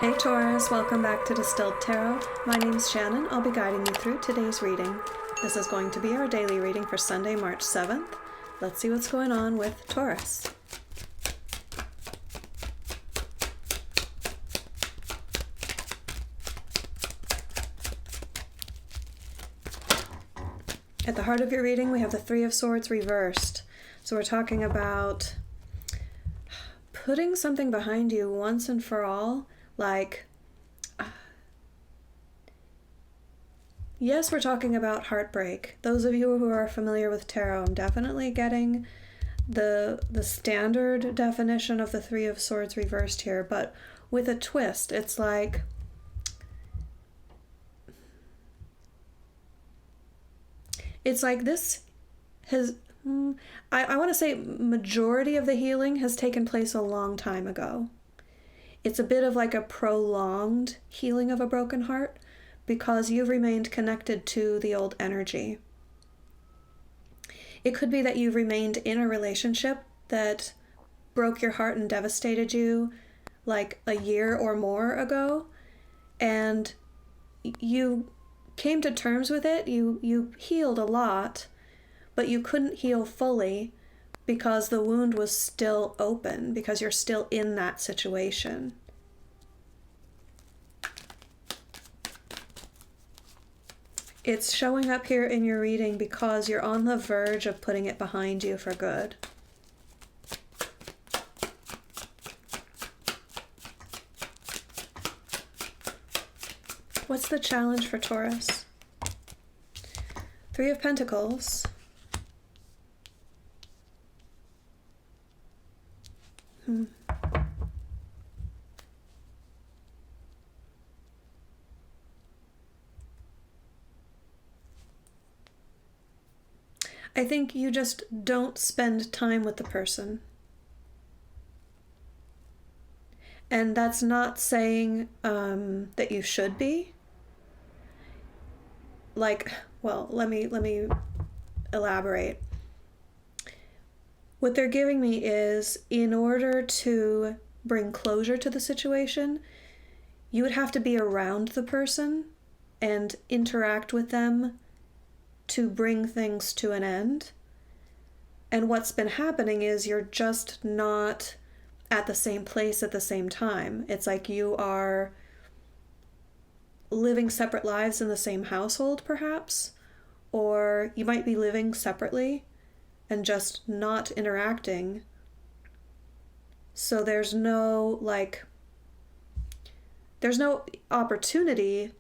Hey Taurus, welcome back to Distilled Tarot. My name's Shannon. I'll be guiding you through today's reading. This is going to be our daily reading for Sunday, March 7th. Let's see what's going on with Taurus. At the heart of your reading, we have the Three of Swords reversed. So we're talking about putting something behind you once and for all. Like, yes, we're talking about heartbreak. Those of you who are familiar with tarot, I'm definitely getting the standard definition of the Three of Swords reversed here, but with a twist. It's like this has, I want to say majority of the healing has taken place a long time ago. It's a bit of like a prolonged healing of a broken heart because you've remained connected to the old energy. It could be that you've remained in a relationship that broke your heart and devastated you like a year or more ago, and you came to terms with it. You healed a lot, but you couldn't heal fully because the wound was still open, because you're still in that situation. It's showing up here in your reading because you're on the verge of putting it behind you for good. What's the challenge for Taurus? Three of Pentacles. I think you just don't spend time with the person. And that's not saying that you should be. Like, well, let me elaborate. What they're giving me is, in order to bring closure to the situation, you would have to be around the person and interact with them to bring things to an end. And what's been happening is you're just not at the same place at the same time. It's like you are living separate lives in the same household, perhaps, or you might be living separately and just not interacting. So there's no opportunity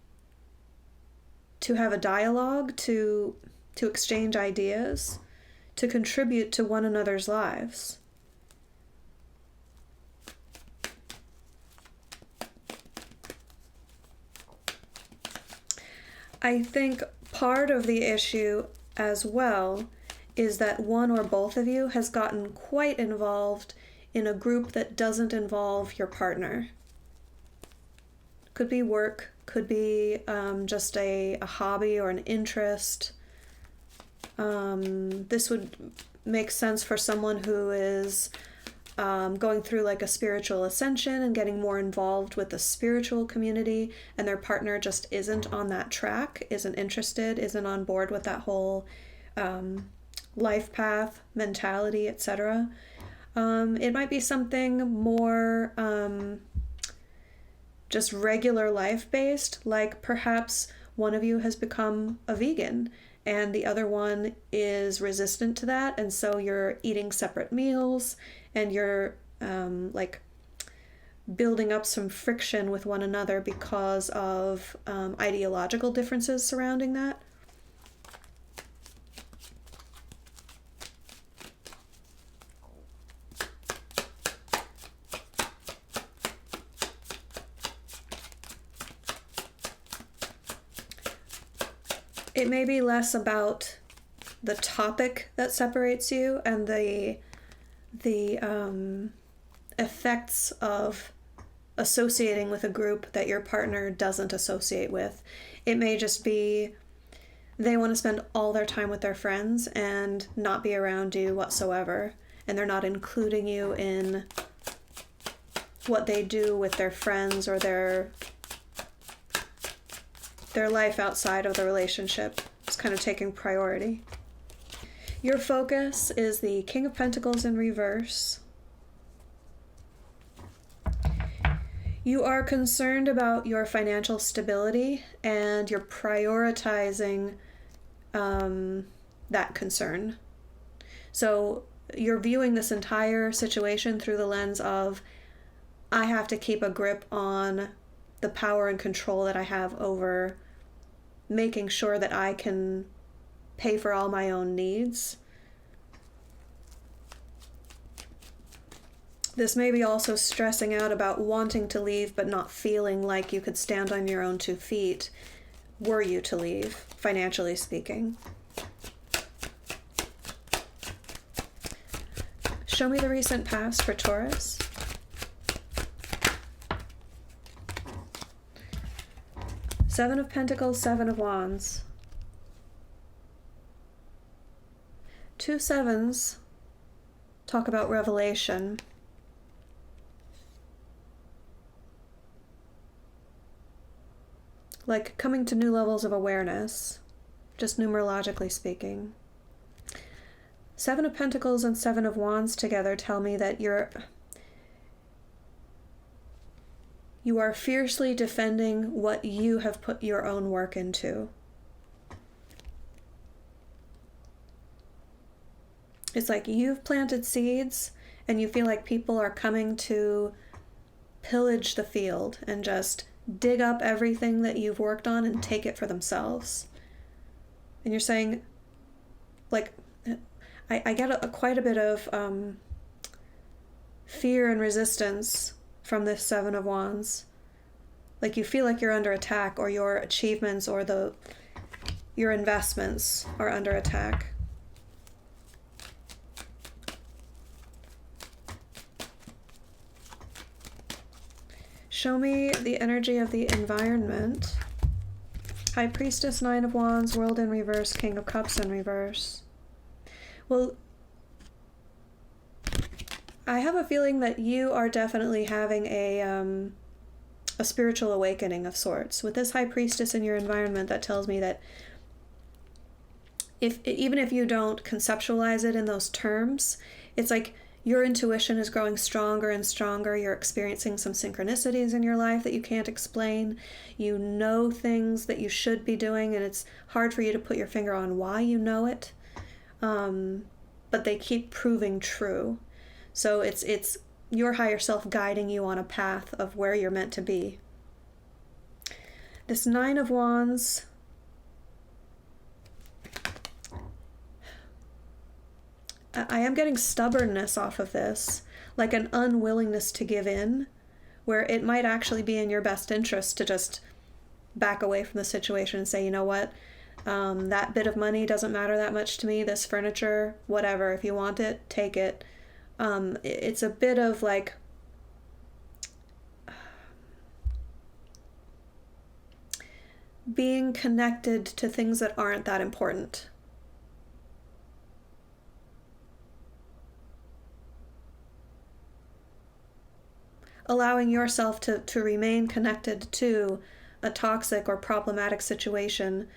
to have a dialogue, to exchange ideas, to contribute to one another's lives. I think part of the issue as well is that one or both of you has gotten quite involved in a group that doesn't involve your partner. Could be work, could be just a hobby or an interest. This would make sense for someone who is going through like a spiritual ascension and getting more involved with the spiritual community, and their partner just isn't on that track, isn't interested, isn't on board with that whole life path, mentality, etc. It might be something more just regular life based, like perhaps one of you has become a vegan and the other one is resistant to that, and so you're eating separate meals and you're like building up some friction with one another because of ideological differences surrounding that. It may be less about the topic that separates you and the effects of associating with a group that your partner doesn't associate with. It may just be they want to spend all their time with their friends and not be around you whatsoever, and they're not including you in what they do with their friends or their life outside of the relationship is kind of taking priority. Your focus is the King of Pentacles in reverse. You are concerned about your financial stability and you're prioritizing that concern. So you're viewing this entire situation through the lens of, I have to keep a grip on the power and control that I have over making sure that I can pay for all my own needs. This may be also stressing out about wanting to leave but not feeling like you could stand on your own 2 feet were you to leave, financially speaking. Show me the recent past for Taurus. Seven of Pentacles, Seven of Wands. 2 sevens talk about revelation. Like coming to new levels of awareness, just numerologically speaking. 7 of Pentacles and 7 of Wands together tell me that you are fiercely defending what you have put your own work into. It's like you've planted seeds and you feel like people are coming to pillage the field and just dig up everything that you've worked on and take it for themselves. And you're saying, like, I get quite a bit of fear and resistance from this 7 of Wands. Like you feel like you're under attack, or your achievements or your investments are under attack. Show me the energy of the environment. High Priestess, 9 of Wands, World in reverse, King of Cups in reverse. Well, I have a feeling that you are definitely having a spiritual awakening of sorts. With this High Priestess in your environment, that tells me that even if you don't conceptualize it in those terms, it's like your intuition is growing stronger and stronger. You're experiencing some synchronicities in your life that you can't explain. You know things that you should be doing, and it's hard for you to put your finger on why you know it. But they keep proving true. So it's your higher self guiding you on a path of where you're meant to be. This 9 of Wands, I am getting stubbornness off of this, like an unwillingness to give in, where it might actually be in your best interest to just back away from the situation and say, you know what, that bit of money doesn't matter that much to me, this furniture, whatever, if you want it, take it. It's a bit of like, being connected to things that aren't that important. Allowing yourself to remain connected to a toxic or problematic situation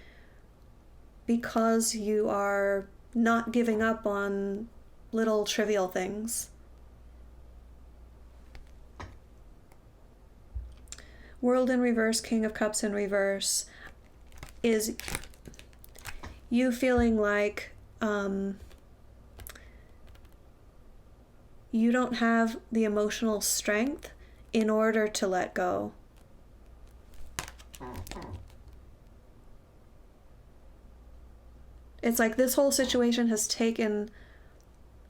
because you are not giving up on little trivial things. World in reverse, King of Cups in reverse is you feeling like you don't have the emotional strength in order to let go. It's like this whole situation has taken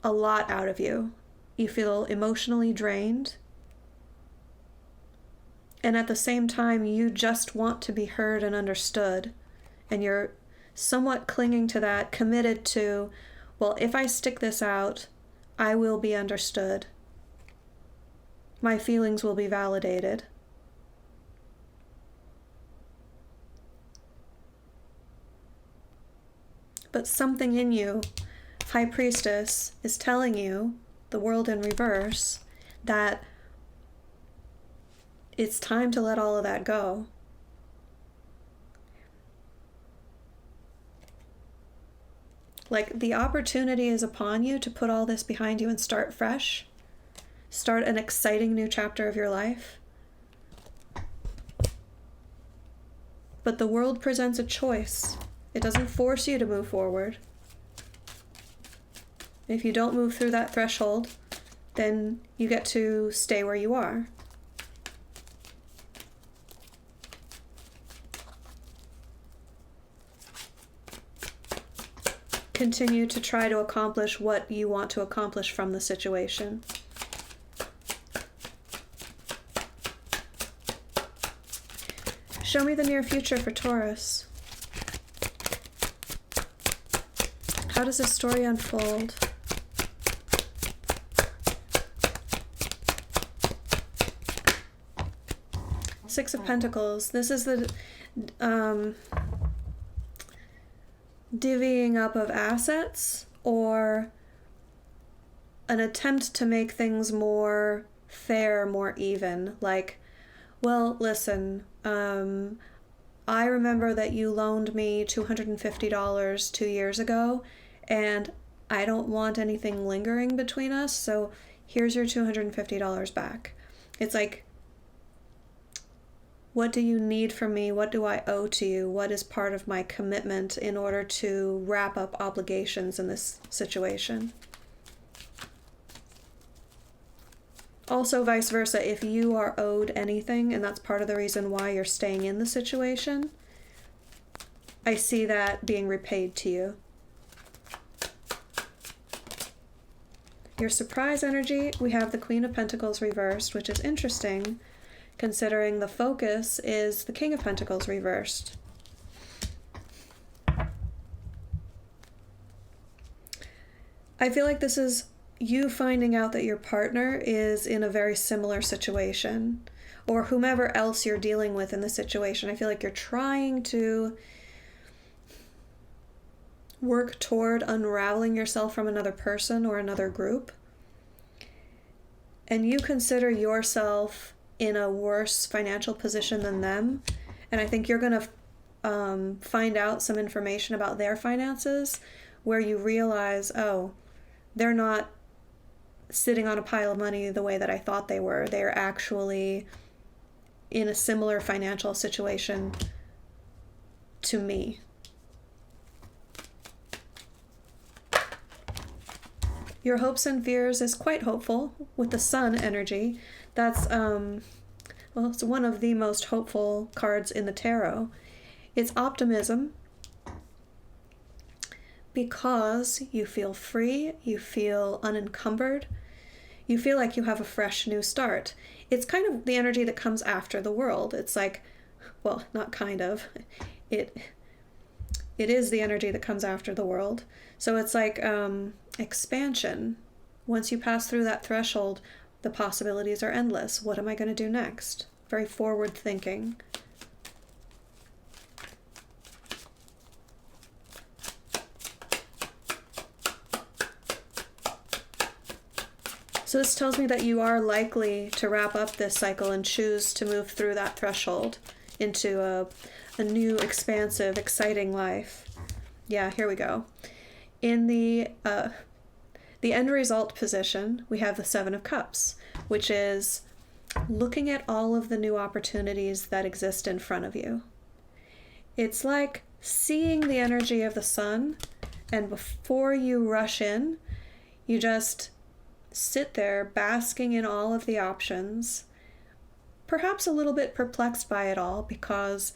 a lot out of you. You feel emotionally drained. And at the same time, you just want to be heard and understood. And you're somewhat clinging to that, committed to, well, if I stick this out, I will be understood. My feelings will be validated. But something in you, High Priestess, is telling you, the World in reverse, that it's time to let all of that go. Like, the opportunity is upon you to put all this behind you and start fresh. Start an exciting new chapter of your life. But the world presents a choice. It doesn't force you to move forward. If you don't move through that threshold, then you get to stay where you are. Continue to try to accomplish what you want to accomplish from the situation. Show me the near future for Taurus. How does this story unfold? Six of Pentacles. This is the divvying up of assets, or an attempt to make things more fair, more even. Like, well, listen, I remember that you loaned me $250 2 years ago, and I don't want anything lingering between us, so here's your $250 back. It's like, what do you need from me? What do I owe to you? What is part of my commitment in order to wrap up obligations in this situation? Also, vice versa, if you are owed anything, and that's part of the reason why you're staying in the situation, I see that being repaid to you. Your surprise energy, we have the Queen of Pentacles reversed, which is interesting, considering the focus is the King of Pentacles reversed. I feel like this is you finding out that your partner is in a very similar situation, or whomever else you're dealing with in the situation. I feel like you're trying to work toward unraveling yourself from another person or another group, and you consider yourself in a worse financial position than them, and I think you're going to find out some information about their finances where you realize, oh, they're not sitting on a pile of money the way that I thought they were. They're actually in a similar financial situation to me. Your hopes and fears is quite hopeful with the Sun energy. That's, well, it's one of the most hopeful cards in the tarot. It's optimism because you feel free, you feel unencumbered, you feel like you have a fresh new start. It's kind of the energy that comes after the world. It's like, well, not kind of. It is the energy that comes after the world. So it's like expansion. Once you pass through that threshold, the possibilities are endless. What am I going to do next? Very forward thinking. So this tells me that you are likely to wrap up this cycle and choose to move through that threshold into a new, expansive, exciting life. Yeah, here we go. In the end result position, we have the Seven of Cups, which is looking at all of the new opportunities that exist in front of you. It's like seeing the energy of the sun, and before you rush in, you just sit there basking in all of the options, perhaps a little bit perplexed by it all, because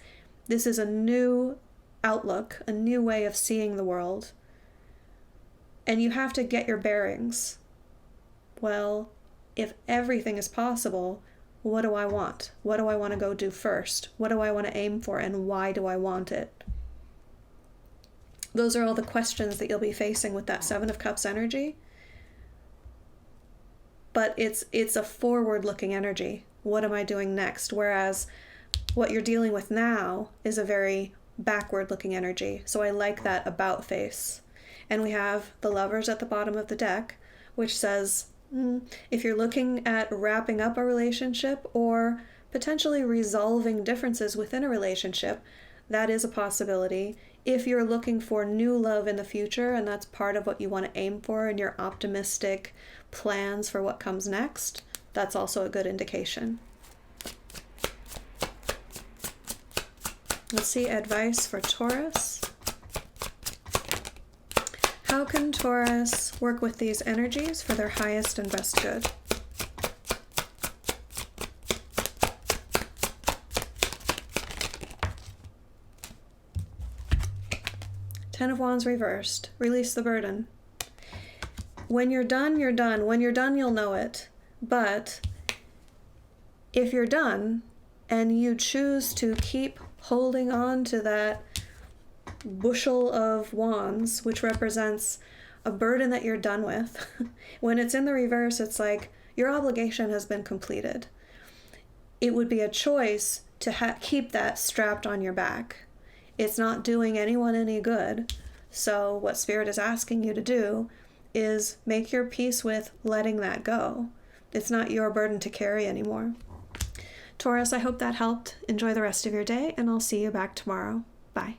this is a new outlook, a new way of seeing the world, and you have to get your bearings. Well, if everything is possible, what do I want? What do I want to go do first? What do I want to aim for, and why do I want it? Those are all the questions that you'll be facing with that Seven of Cups energy. But it's a forward-looking energy. What am I doing next? Whereas what you're dealing with now is a very backward-looking energy. So I like that about face. And we have the Lovers at the bottom of the deck, which says, if you're looking at wrapping up a relationship or potentially resolving differences within a relationship. That is a possibility. If you're looking for new love in the future, and that's part of what you want to aim for in your optimistic plans for what comes next, that's also a good indication. Let's see advice for Taurus. How can Taurus work with these energies for their highest and best good? Ten of Wands reversed. Release the burden. When you're done, you're done. When you're done, you'll know it. But if you're done and you choose to keep holding on to that bushel of wands, which represents a burden that you're done with, when it's in the reverse, it's like your obligation has been completed. It would be a choice to keep that strapped on your back. It's not doing anyone any good. So what Spirit is asking you to do is make your peace with letting that go. It's not your burden to carry anymore. Taurus, I hope that helped. Enjoy the rest of your day, and I'll see you back tomorrow. Bye.